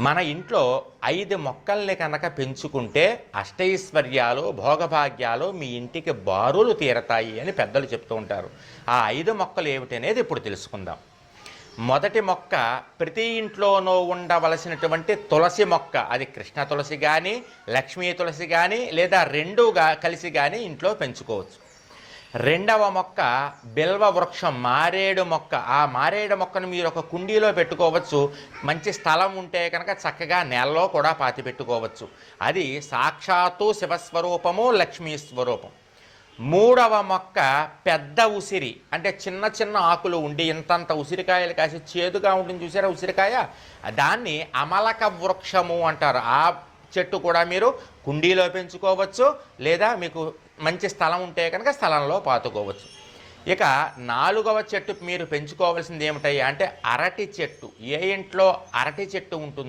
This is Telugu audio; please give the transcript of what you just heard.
మన ఇంట్లో 5 మొక్కల్ని కనుక పెంచుకుంటే అష్టైశ్వర్యాలు భోగభాగ్యాలు మీ ఇంటికి బారులు తీరతాయి అని పెద్దలు చెప్తూ ఉంటారు. ఆ 5 మొక్కలు ఏమిటనేది ఇప్పుడు తెలుసుకుందాం. మొదటి మొక్క ప్రతి ఇంట్లోనూ ఉండవలసినటువంటి తులసి మొక్క. అది కృష్ణ తులసి కానీ లక్ష్మీ తులసి కానీ లేదా రెండుగా కలిసి కానీ ఇంట్లో పెంచుకోవచ్చు. రెండవ మొక్క బిల్వ వృక్షం, మారేడు మొక్క. ఆ మారేడు మొక్కను మీరు ఒక కుండీలో పెట్టుకోవచ్చు. మంచి స్థలం ఉంటే కనుక చక్కగా నేలలో కూడా పాతి పెట్టుకోవచ్చు. అది సాక్షాత్తు శివస్వరూపము, లక్ష్మీ స్వరూపం. మూడవ మొక్క పెద్ద ఉసిరి, అంటే చిన్న చిన్న ఆకులు ఉండి ఇంతంత ఉసిరికాయలు కాసి చేదుగా ఉంటుంది చూసారా ఉసిరికాయ, దాన్ని అమలక వృక్షము అంటారు. ఆ చెట్టు కూడా మీరు కుండీలో పెంచుకోవచ్చు లేదా మీకు మంచి స్థలం ఉంటే కనుక స్థలంలో పాతుకోవచ్చు. ఇక 4వ చెట్టు మీరు పెంచుకోవాల్సింది ఏమిటయ్యా అంటే అరటి చెట్టు. ఏ ఇంట్లో అరటి చెట్టు ఉంటుంది